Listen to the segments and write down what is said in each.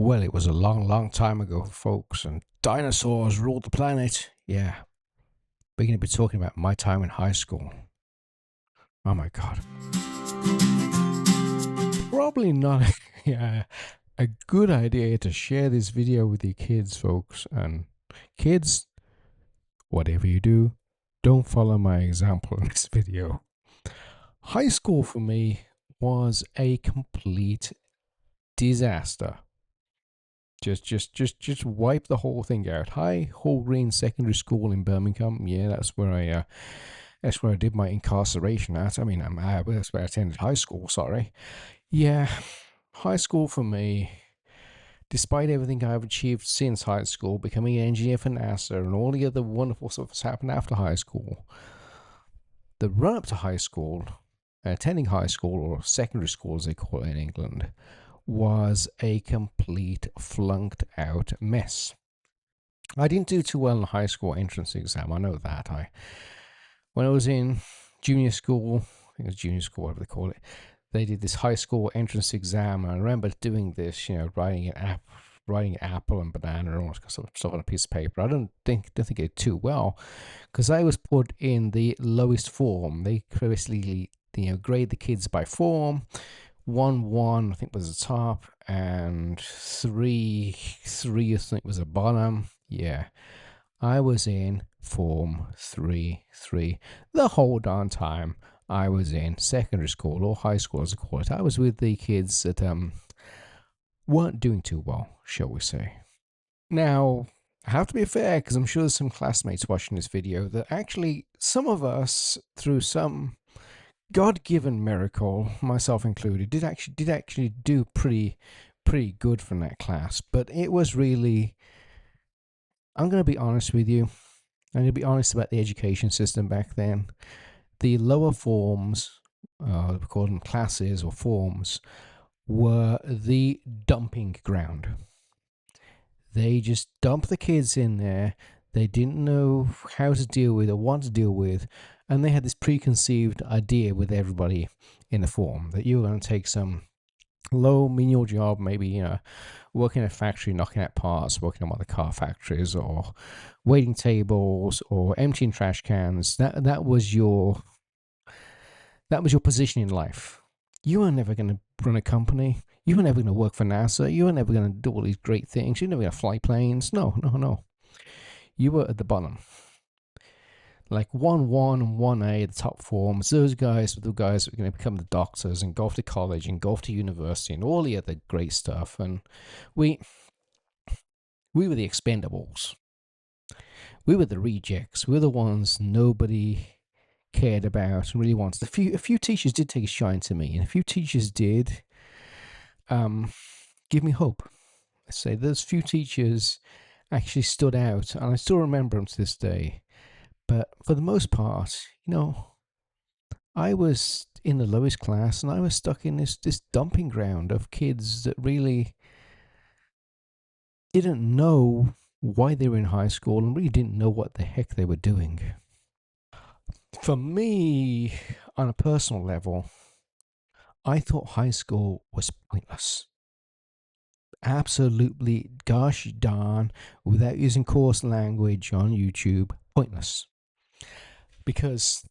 Well, it was a long, long time ago, folks, and dinosaurs ruled the planet. Yeah, we're going to be talking about my time in high school. Oh my god. Probably not yeah, a good idea to share this video with your kids, folks. And kids, whatever you do, don't follow my example in this video. High school for me was a complete disaster. Just wipe the whole thing out. High Hall Green Secondary School in Birmingham. Yeah, that's where I did my incarceration at. I mean, that's where I attended high school. Sorry. Yeah, high school for me. Despite everything I've achieved since high school, becoming an engineer for NASA, and all the other wonderful stuff that's happened after high school, the run up to high school, attending high school or secondary school as they call it in England, was a complete flunked out mess. I didn't do too well in the high school entrance exam. I know that. When I was in junior school, I think it was junior school, whatever they call it, they did this high school entrance exam, and I remember doing this, writing writing apple and banana and all that stuff on a piece of paper. I don't think I did too well because I was put in the lowest form. They basically grade the kids by form. 1 1 I think was the top, and 3 3 I think was the bottom. Yeah, I was in form 3 3 the whole darn time I was in secondary school or high school as I call it. I was with the kids that weren't doing too well, shall we say. Now, I have to be fair because I'm sure there's some classmates watching this video that actually some of us, through some God-given miracle, myself included, did actually do pretty good from that class. But it was really, I'm going to be honest with you. I'm going to be honest about the education system back then. The lower forms, we call them classes or forms, were the dumping ground. They just dumped the kids in there. They didn't know how to deal with or what to deal with. And they had this preconceived idea with everybody in the form that you were going to take some low menial job, maybe, working in a factory, knocking out parts, working on one of the car factories, or waiting tables, or emptying trash cans. That was your position in life. You were never going to run a company. You were never going to work for NASA. You were never going to do all these great things. You were never going to fly planes. No, no, no. You were at the bottom. Like 1 1 and 1A, the top forms, those guys were the guys that were going to become the doctors and go off to college and go off to university and all the other great stuff. And we were the expendables. We were the rejects. We were the ones nobody cared about and really wanted. A few teachers did take a shine to me, and a few teachers did give me hope. I say those few teachers actually stood out, and I still remember them to this day. But for the most part, I was in the lowest class, and I was stuck in this dumping ground of kids that really didn't know why they were in high school and really didn't know what the heck they were doing. For me, on a personal level, I thought high school was pointless. Absolutely, gosh darn, without using coarse language on YouTube, pointless. Because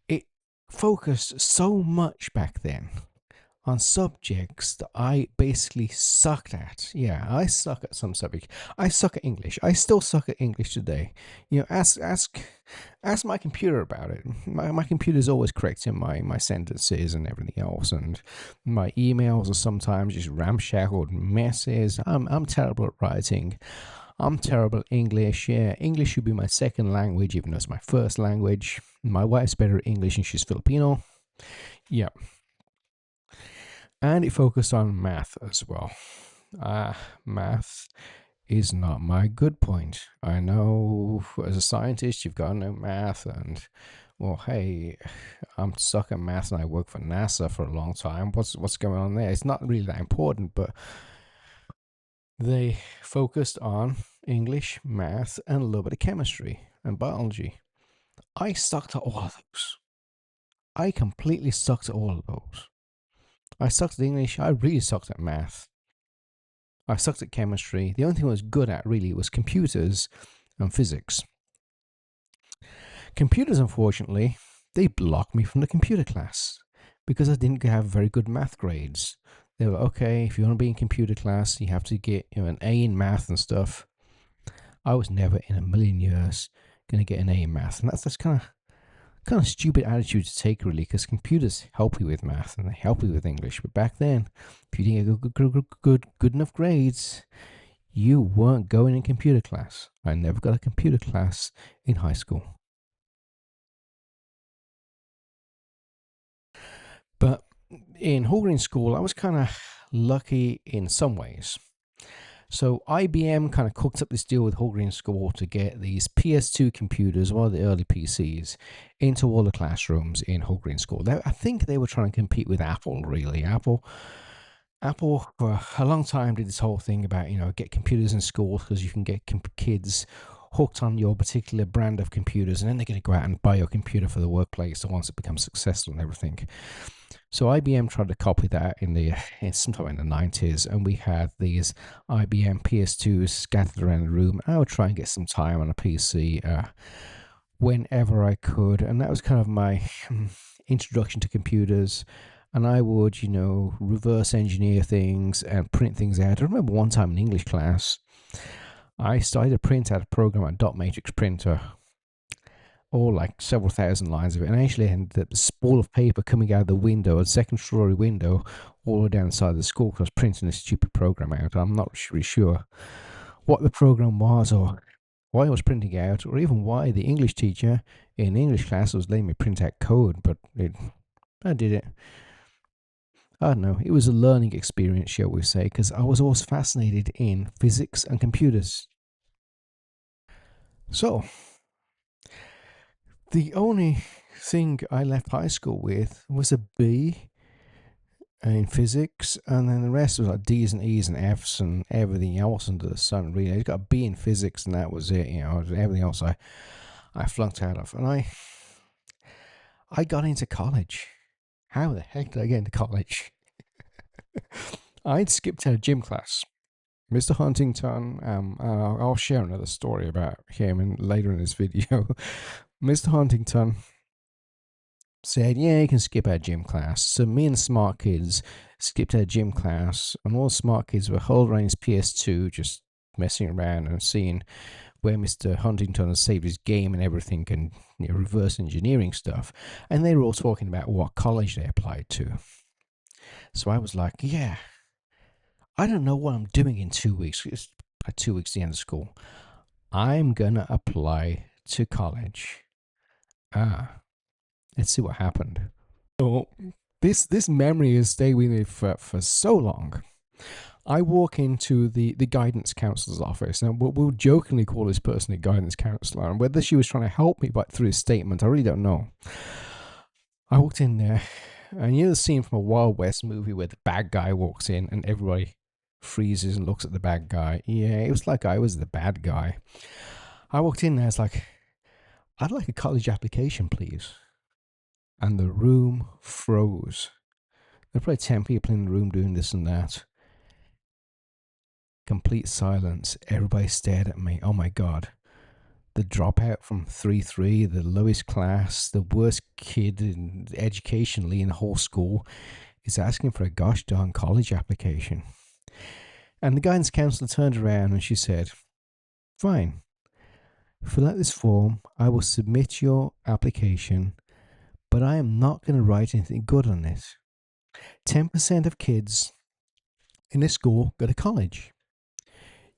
it focused so much back then on subjects that I basically sucked at. Yeah, I suck at some subjects. I suck at English. I still suck at English today. Ask my computer about it. My computer's always correcting my sentences and everything else, and my emails are sometimes just ramshackled messes. I'm terrible at writing. I'm terrible at English. Yeah, English should be my second language, even though it's my first language. My wife's better at English and she's Filipino. Yeah, and it focused on math as well. Math is not my good point. I know as a scientist, you've got to know math, and well, hey, I'm stuck at math and I work for NASA for a long time. What's going on there? It's not really that important, but they focused on English, math, and a little bit of chemistry and biology. I sucked at all of those. I completely sucked at all of those. I sucked at English. I really sucked at math. I sucked at chemistry. The only thing I was good at really was computers and physics. Computers, unfortunately, they blocked me from the computer class because I didn't have very good math grades. They were okay. If you want to be in computer class, you have to get an A in math and stuff. I was never in a million years going to get an A in math, and that's kind of stupid attitude to take, really, because computers help you with math and they help you with English. But back then, if you didn't get good enough grades, you weren't going in computer class. I never got a computer class in high school. But in Hall Green School, I was kind of lucky in some ways. So IBM kind of cooked up this deal with Hall Green School to get these PS2 computers, one of the early PCs, into all the classrooms in Hall Green School. I think they were trying to compete with Apple, really. Apple for a long time did this whole thing about, get computers in schools because you can get kids hooked on your particular brand of computers, and then they're going to go out and buy your computer for the workplace once it becomes successful and everything. So IBM tried to copy that sometime in the 90s, and we had these IBM PS2s scattered around the room. I would try and get some time on a PC whenever I could, and that was kind of my introduction to computers. And I would, reverse engineer things and print things out. I remember one time in English class, I started to print out a program, a dot matrix printer, all like several thousand lines of it, and I actually ended up a spool of paper coming out of the window, a second story window, all the way down the side of the school because I was printing this stupid program out. I'm not really sure what the program was or why I was printing out, or even why the English teacher in English class was letting me print out code, but I did it. I don't know. It was a learning experience, shall we say, because I was always fascinated in physics and computers. So, the only thing I left high school with was a B in physics, and then the rest was like D's and E's and F's and everything else under the sun, really. I got a B in physics, and that was it. Everything else I flunked out of. And I got into college. How the heck did I get into college? I'd skipped out of gym class. Mr. Huntington, I'll share another story about him later in this video. Mr. Huntington said, yeah, you can skip out gym class. So me and the smart kids skipped out gym class, and all the smart kids were holding around his PS2, just messing around and seeing where Mr. Huntington had saved his game and everything, and reverse engineering stuff. And they were all talking about what college they applied to. So I was like, yeah, I don't know what I'm doing in 2 weeks. It's 2 weeks to the end of school. I'm going to apply to college. Let's see what happened. So this memory has stayed with me for so long. I walk into the guidance counselor's office, and we'll jokingly call this person a guidance counselor, and whether she was trying to help me through his statement, I really don't know. I walked in there, and the scene from a Wild West movie where the bad guy walks in and everybody freezes and looks at the bad guy. Yeah, it was like I was the bad guy. I walked in there, it's like, I'd like a college application, please. And the room froze. There were probably 10 people in the room doing this and that. Complete silence. Everybody stared at me. Oh my God. The dropout from 3-3, the lowest class, the worst kid educationally in the whole school, is asking for a gosh darn college application. And the guidance counselor turned around and she said, fine, fill out this form. I will submit your application, but I am not going to write anything good on it. 10% of kids in this school go to college.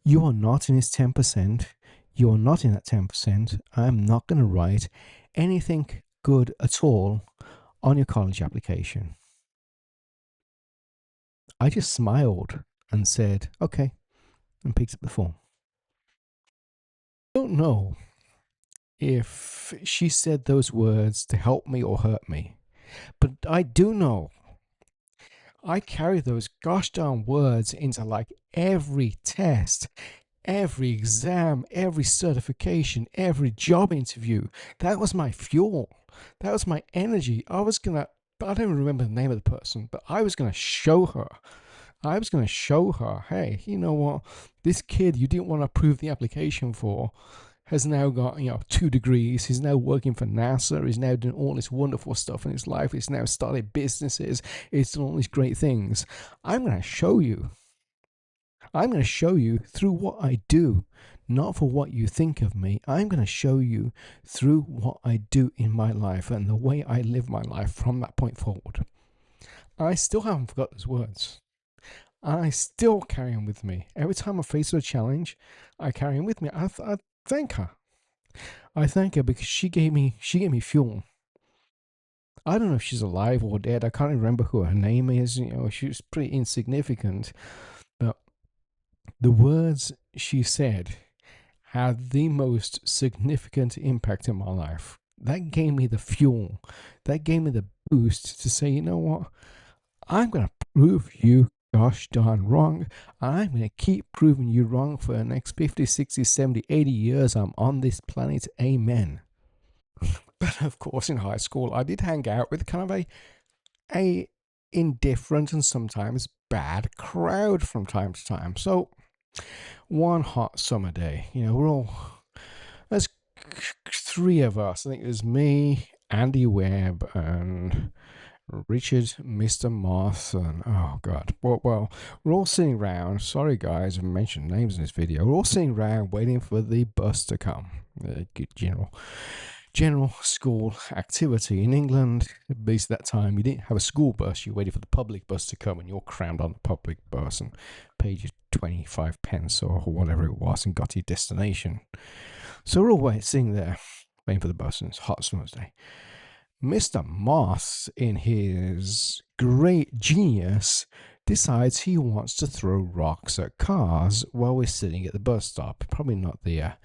You are not in this 10%. You are not in that 10%. I am not going to write anything good at all on your college application. I just smiled and said, okay, and picked up the form. I don't know if she said those words to help me or hurt me, but I do know I carry those gosh darn words into like every test, every exam, every certification, every job interview. That was my fuel. That was my energy. I don't even remember the name of the person, but I was going to show her. I was going to show her, hey, you know what? This kid you didn't want to approve the application for has now got, 2 degrees. He's now working for NASA. He's now doing all this wonderful stuff in his life. He's now started businesses. He's done all these great things. I'm going to show you. I'm going to show you through what I do, not for what you think of me. I'm going to show you through what I do in my life and the way I live my life from that point forward. I still haven't forgot those words. I still carry them with me. Every time I face a challenge, I carry them with me. I thank her. I thank her because she gave me fuel. I don't know if she's alive or dead. I can't remember who her name is. She was pretty insignificant. But the words she said had the most significant impact in my life. That gave me the fuel. That gave me the boost to say, you know what? I'm going to prove you gosh darn wrong. I'm going to keep proving you wrong for the next 50, 60, 70, 80 years I'm on this planet. Amen. But of course, in high school, I did hang out with kind of a indifferent and sometimes bad crowd from time to time. So one hot summer day, there's three of us. I think it was me, Andy Webb, and Richard, Mr. Moth, and oh god. Well, we're all sitting around. Sorry guys, I mentioned names in this video. We're all sitting around waiting for the bus to come. General school activity in England. At least that time, you didn't have a school bus. You waited for the public bus to come, and you're crammed on the public bus and paid your 25 pence or whatever it was and got to your destination. So we're all sitting there waiting for the bus, and it's hot summer's day. Mr. Moss, in his great genius, decides he wants to throw rocks at cars while we're sitting at the bus stop. Probably not the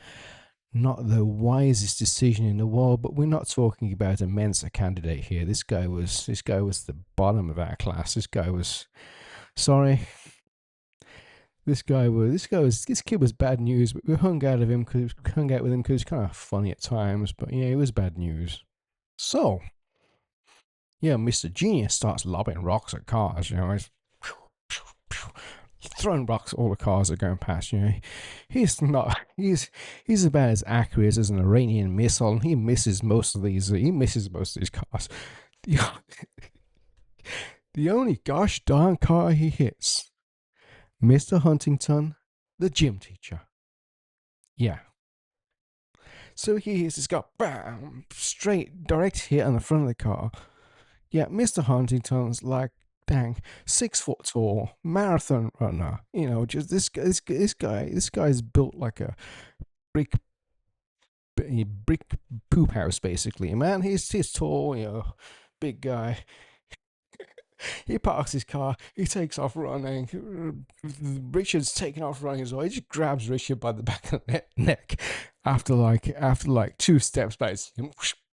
wisest decision in the world, but we're not talking about a Mensa candidate here. This guy was the bottom of our class. This kid was bad news, but we hung out with him because he's kind of funny at times. But yeah, it was bad news. So, yeah, Mr. Genius starts lobbing rocks at cars. He's throwing rocks at all the cars that are going past. He's about as accurate as an Iranian missile, and he misses most of these cars. The only gosh darn car he hits, Mr. Huntington, the gym teacher. Yeah. So he's got bam, straight, direct hit on the front of the car. Yeah, Mr. Huntington's like, dang, 6 foot tall, marathon runner. Just this guy's built like a brick poop house, basically. Man, he's tall, big guy. He parks his car. He takes off running. Richard's taking off running as well. He just grabs Richard by the back of the neck after like 2 steps back.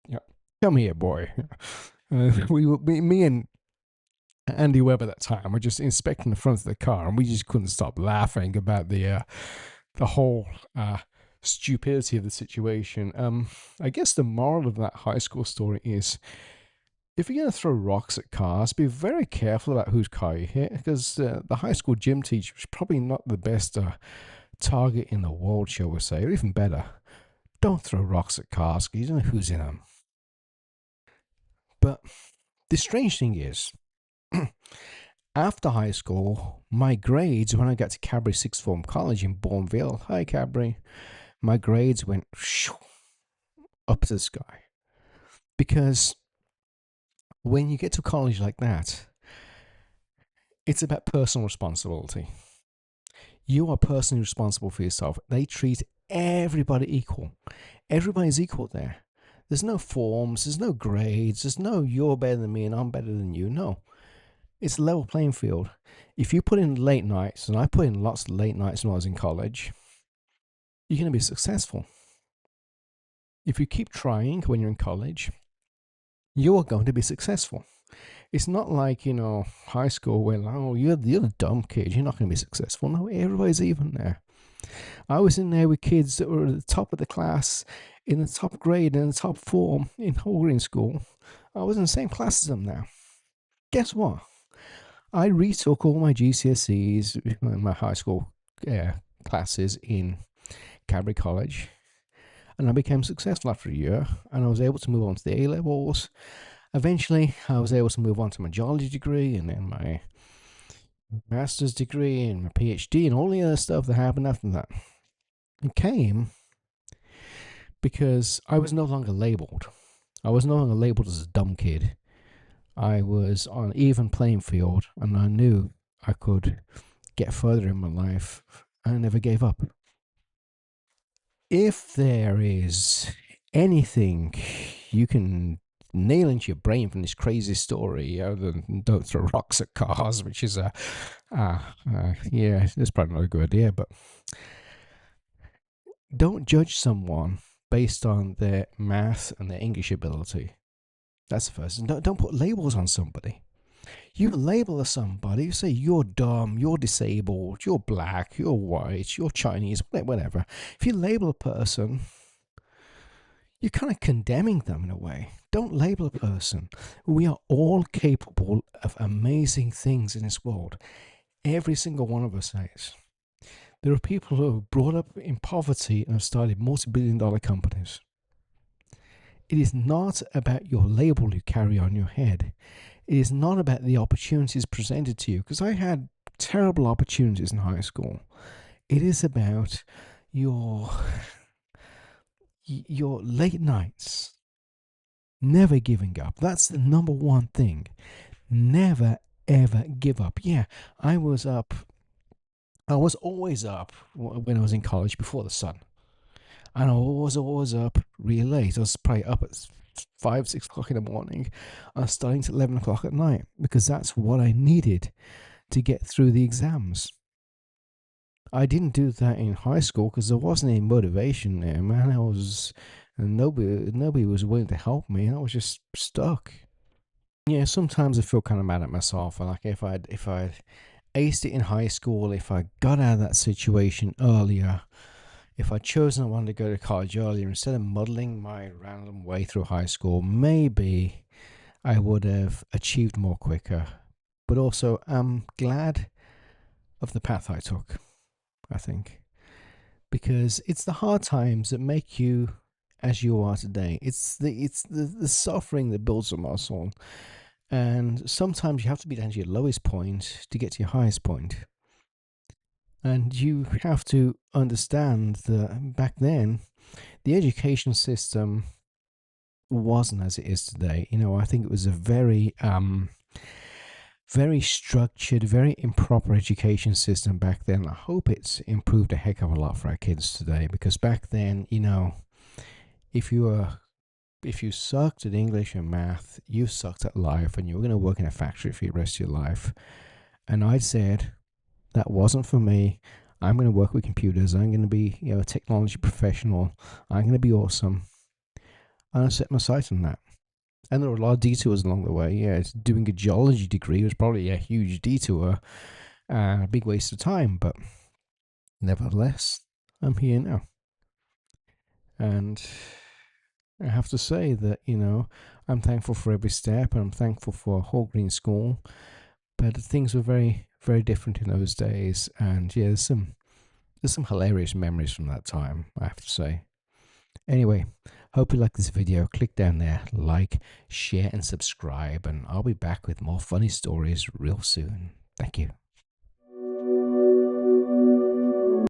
Yeah, come here, boy. Me and Andy Webb at that time were just inspecting the front of the car, and we just couldn't stop laughing about the whole stupidity of the situation. I guess the moral of that high school story is, if you're going to throw rocks at cars, be very careful about whose car you hit, because the high school gym teacher was probably not the best target in the world, shall we say, or even better. Don't throw rocks at cars, because you don't know who's in them. But the strange thing is, after high school, my grades, when I got to Cadbury Sixth Form College in Bournville, hi Cadbury, my grades went up to the sky. Because when you get to college like that, it's about personal responsibility. You are personally responsible for yourself. They treat everybody equal. Everybody's equal there. There's no forms, there's no grades, there's no you're better than me and I'm better than you. No. It's a level playing field. If you put in late nights, and I put in lots of late nights when I was in college, you're going to be successful. If you keep trying when you're in college, you are going to be successful. It's not like, high school where, you're the dumb kid, you're not going to be successful. No, everybody's even there. I was in there with kids that were at the top of the class, in the top grade, in the top form in Hall Green School. I was in the same class as them now. Guess what? I retook all my GCSEs, my high school classes in Cadbury College, and I became successful after a year, and I was able to move on to the A levels. Eventually, I was able to move on to my geology degree and then my master's degree and my PhD and all the other stuff that happened after that. It came because I was no longer labeled. I was no longer labeled as a dumb kid. I was on an even playing field, and I knew I could get further in my life. I never gave up. If there is anything you can nail into your brain from this crazy story, other than don't throw rocks at cars, which is yeah, that's probably not a good idea, but don't judge someone based on their math and their English ability. That's the first. Don't put labels on somebody. You label somebody, you say you're dumb, you're disabled, you're black, you're white, you're Chinese, whatever. If you label a person, you're kind of condemning them in a way. Don't label a person. We are all capable of amazing things in this world. Every single one of us is. There are people who are brought up in poverty and have started multi-billion-dollar companies. It is not about your label you carry on your head. It is not about the opportunities presented to you, because I had terrible opportunities in high school. It is about your late nights, never giving up. That's the number one thing. Never ever give up. Yeah, I was always up when I was in college before the sun. And I was always up really late. I was probably up at 5, 6 o'clock in the morning. I was starting at 11 o'clock at night because that's what I needed to get through the exams. I didn't do that in high school because there wasn't any motivation there, man. Nobody was willing to help me. I was just stuck. Yeah, sometimes I feel kind of mad at myself. Like if I'd aced it in high school, if I got out of that situation earlier, if I'd chosen I wanted to go to college earlier instead of muddling my random way through high school, maybe I would have achieved more quicker. But also, I'm glad of the path I took, I think, because it's the hard times that make you as you are today. It's the suffering that builds a muscle, and sometimes you have to be down to your lowest point to get to your highest point. And you have to understand that back then, the education system wasn't as it is today. I think it was a very very structured, very improper education system back then. I hope it's improved a heck of a lot for our kids today, because back then, if you sucked at English and math, you sucked at life, and you were going to work in a factory for the rest of your life. And I said that wasn't for me. I'm going to work with computers. I'm going to be, a technology professional. I'm going to be awesome. And I set my sights on that. And there were a lot of detours along the way. Yeah, doing a geology degree was probably a huge detour and a big waste of time. But nevertheless, I'm here now. And I have to say that, I'm thankful for every step, and I'm thankful for Hall Green School. But things were very, very different in those days. And yeah, there's some hilarious memories from that time, I have to say. Anyway, hope you like this video. Click down there, like, share, and subscribe, and I'll be back with more funny stories real soon. Thank you.